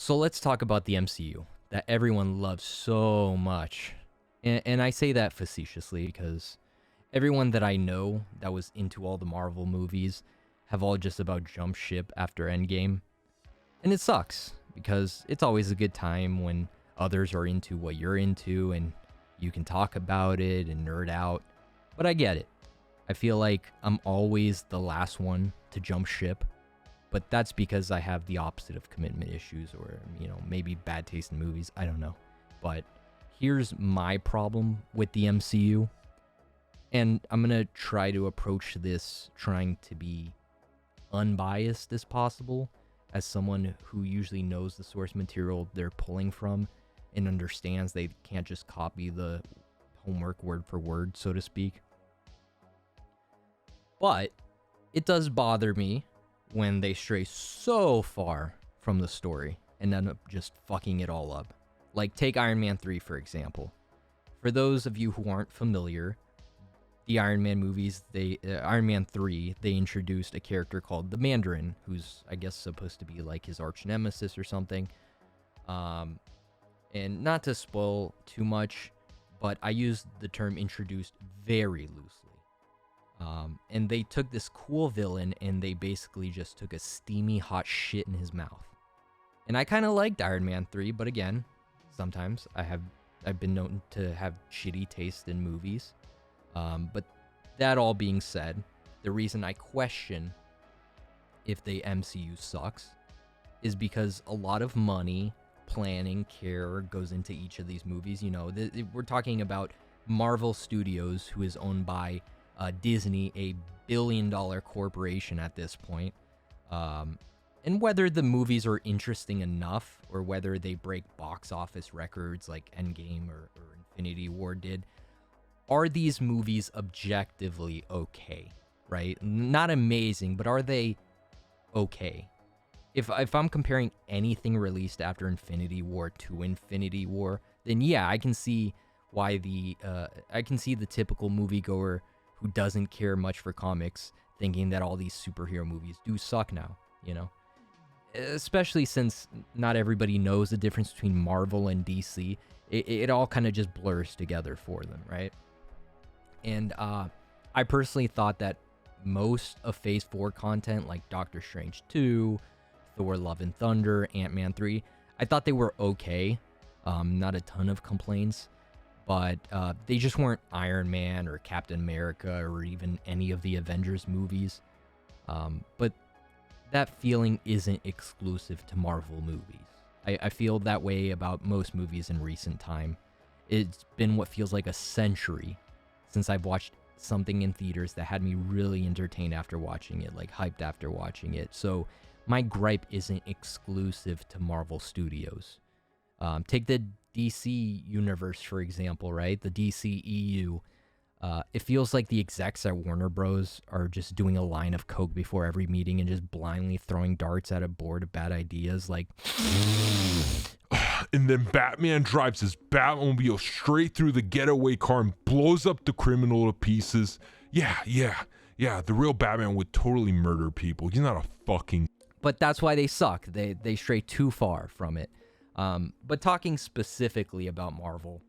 So let's talk about the MCU that everyone loves so much. And I say that facetiously because everyone that I know that was into all the Marvel movies have all just about jumped ship after Endgame. And it sucks because it's always a good time when others are into what you're into and you can talk about it and nerd out. But I get it. I feel like I'm always the last one to jump ship, but that's because I have the opposite of commitment issues or, maybe bad taste in movies. I don't know. But here's my problem with the MCU. And I'm going to try to approach this trying to be unbiased as possible, as someone who usually knows the source material they're pulling from and understands they can't just copy the homework word for word, so to speak. But it does bother me when they stray so far from the story and end up just fucking it all up. Like, take Iron Man 3, for example. For those of you who aren't familiar, the Iron Man movies, Iron Man 3, they introduced a character called the Mandarin, who's, I guess, supposed to be like his arch nemesis or something. And not to spoil too much, but I use the term introduced very loosely. And they took this cool villain and they basically just took a steamy hot shit in his mouth. And I kind of liked Iron Man 3, but again, sometimes I've been known to have shitty taste in movies. But that all being said, the reason I question if the MCU sucks is because a lot of money, planning, care goes into each of these movies. We're talking about Marvel Studios, who is owned by Disney, a billion-dollar corporation at this point. And whether the movies are interesting enough or whether they break box office records like Endgame or Infinity War did, are these movies objectively okay, right? Not amazing, but are they okay? If I'm comparing anything released after Infinity War to Infinity War, then yeah, I can see why the typical moviegoer who doesn't care much for comics thinking that all these superhero movies do suck now, Especially since not everybody knows the difference between Marvel and DC. It all kind of just blurs together for them, right? And I personally thought that most of Phase 4 content, like Doctor Strange 2, Thor Love and Thunder, Ant-Man 3, I thought they were okay. Not a ton of complaints, but they just weren't Iron Man or Captain America or even any of the Avengers movies. But that feeling isn't exclusive to Marvel movies. I feel that way about most movies in recent time. It's been what feels like a century since I've watched something in theaters that had me really entertained after watching it, like hyped after watching it. So my gripe isn't exclusive to Marvel Studios. Take the DC universe, for example, right? The DCEU. It feels like the execs at Warner Bros. Are just doing a line of coke before every meeting and just blindly throwing darts at a board of bad ideas. Like, and then Batman drives his Batmobile straight through the getaway car and blows up the criminal to pieces. Yeah. The real Batman would totally murder people. He's not a fucking... But that's why they suck. They stray too far from it. But talking specifically about Marvel,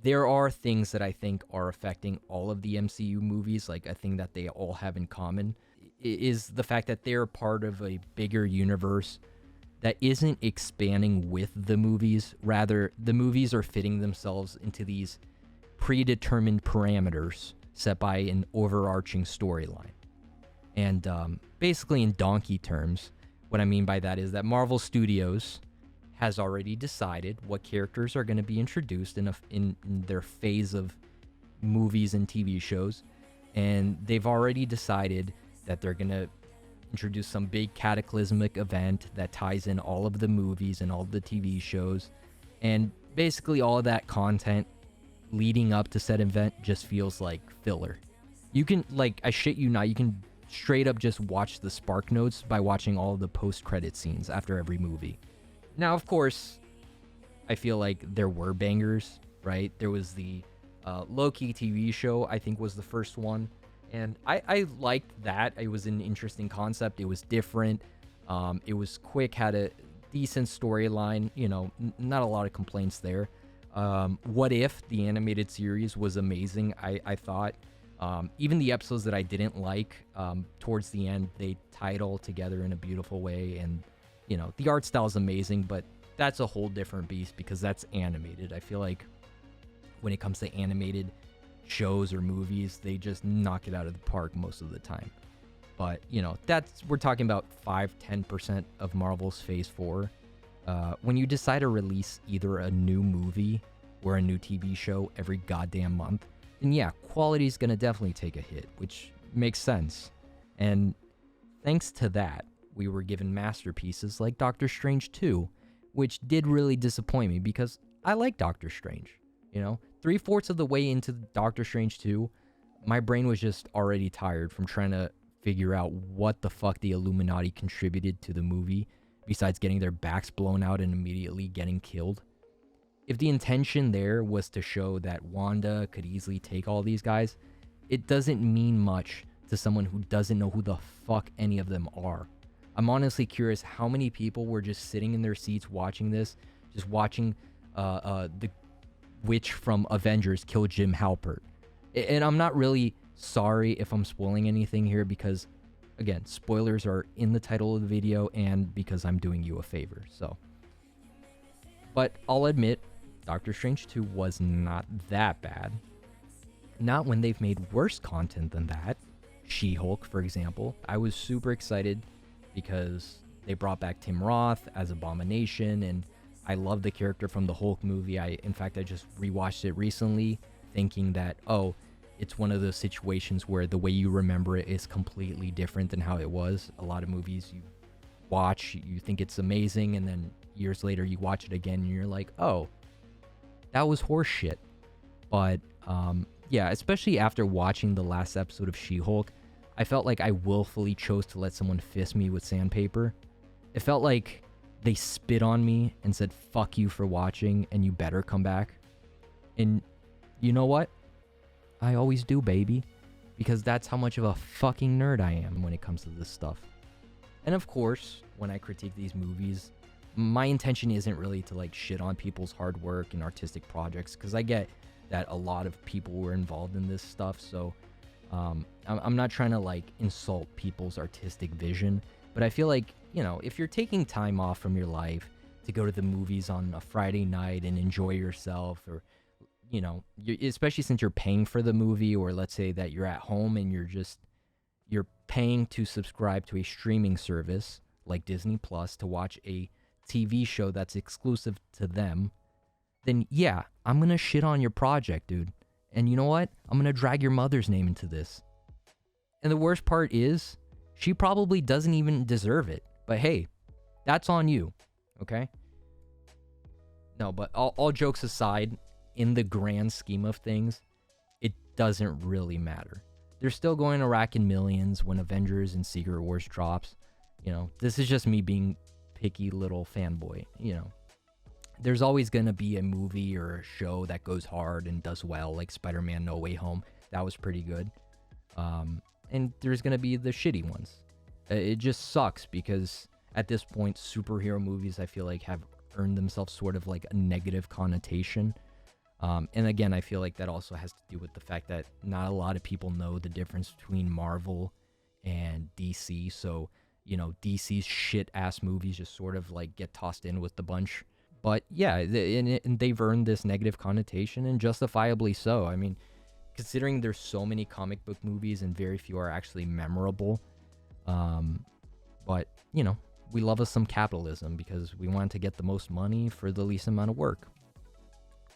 there are things that I think are affecting all of the MCU movies. Like, a thing that they all have in common is the fact that they're part of a bigger universe that isn't expanding with the movies. Rather, the movies are fitting themselves into these predetermined parameters set by an overarching storyline. And basically, in donkey terms, what I mean by that is that Marvel Studios has already decided what characters are going to be introduced in their phase of movies and TV shows. And they've already decided that they're going to introduce some big cataclysmic event that ties in all of the movies and all of the TV shows. And basically all of that content leading up to said event just feels like filler. You can, like, I shit you not, you can straight up just watch the Spark Notes by watching all of the post-credit scenes after every movie. Now, of course, I feel like there were bangers, right? There was the Loki TV show, I think was the first one. And I liked that. It was an interesting concept. It was different. It was quick, had a decent storyline, not a lot of complaints there. What If, the animated series, was amazing, I thought. Even the episodes that I didn't like, towards the end, they tied all together in a beautiful way. And, the art style is amazing, but that's a whole different beast because that's animated. I feel like when it comes to animated shows or movies, they just knock it out of the park most of the time. But, we're talking about 5-10% of Marvel's Phase 4. When you decide to release either a new movie or a new TV show every goddamn month, then yeah, quality is going to definitely take a hit, which makes sense. And thanks to that, we were given masterpieces like Doctor Strange 2, which did really disappoint me because I like Doctor Strange. 3/4 of the way into Doctor Strange 2, my brain was just already tired from trying to figure out what the fuck the Illuminati contributed to the movie besides getting their backs blown out and immediately getting killed. If the intention there was to show that Wanda could easily take all these guys, it doesn't mean much to someone who doesn't know who the fuck any of them are. I'm honestly curious how many people were just sitting in their seats watching this, just watching the witch from Avengers kill Jim Halpert. And I'm not really sorry if I'm spoiling anything here because, again, spoilers are in the title of the video and because I'm doing you a favor, so. But I'll admit, Doctor Strange 2 was not that bad. Not when they've made worse content than that. She-Hulk, for example. I was super excited because they brought back Tim Roth as Abomination, and I love the character from the Hulk movie. In fact, I just rewatched it recently, thinking that, it's one of those situations where the way you remember it is completely different than how it was. A lot of movies you watch, you think it's amazing, and then years later you watch it again and you're like, oh, that was horse shit. But yeah, especially after watching the last episode of She-Hulk, I felt like I willfully chose to let someone fist me with sandpaper. It felt like they spit on me and said, fuck you for watching and you better come back. And you know what? I always do, baby. Because that's how much of a fucking nerd I am when it comes to this stuff. And of course, when I critique these movies, my intention isn't really to like shit on people's hard work and artistic projects, because I get that a lot of people were involved in this stuff. So I'm not trying to like insult people's artistic vision, but I feel like, if you're taking time off from your life to go to the movies on a Friday night and enjoy yourself, or especially since you're paying for the movie, or let's say that you're at home and you're paying to subscribe to a streaming service like Disney Plus to watch a TV show that's exclusive to them, then yeah, I'm gonna shit on your project, dude. And you know what? I'm gonna drag your mother's name into this. And the worst part is, she probably doesn't even deserve it. But hey, that's on you, okay? No, but all jokes aside, in the grand scheme of things, it doesn't really matter. They're still going to rack in millions when Avengers and Secret Wars drops. This is just me being picky little fanboy. There's always going to be a movie or a show that goes hard and does well, like Spider-Man No Way Home. That was pretty good. And there's going to be the shitty ones. It just sucks because at this point, superhero movies, I feel like, have earned themselves sort of like a negative connotation. And again, I feel like that also has to do with the fact that not a lot of people know the difference between Marvel and DC. So, DC's shit-ass movies just sort of like get tossed in with the bunch. But yeah, and they've earned this negative connotation, and justifiably so. I mean, considering there's so many comic book movies and very few are actually memorable. But, we love us some capitalism because we want to get the most money for the least amount of work.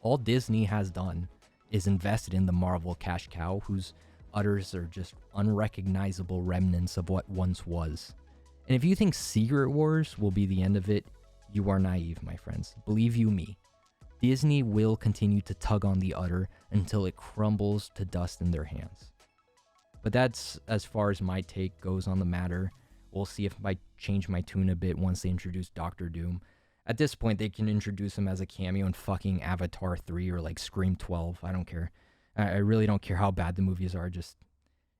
All Disney has done is invested in the Marvel cash cow, whose udders are just unrecognizable remnants of what once was. And if you think Secret Wars will be the end of it, you are naive, my friends. Believe you me, Disney will continue to tug on the udder until it crumbles to dust in their hands. But that's as far as my take goes on the matter. We'll see if I change my tune a bit once they introduce Doctor Doom. At this point, they can introduce him as a cameo in fucking Avatar 3 or like Scream 12. I don't care. I really don't care how bad the movies are. Just,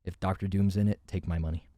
if Doctor Doom's in it, take my money.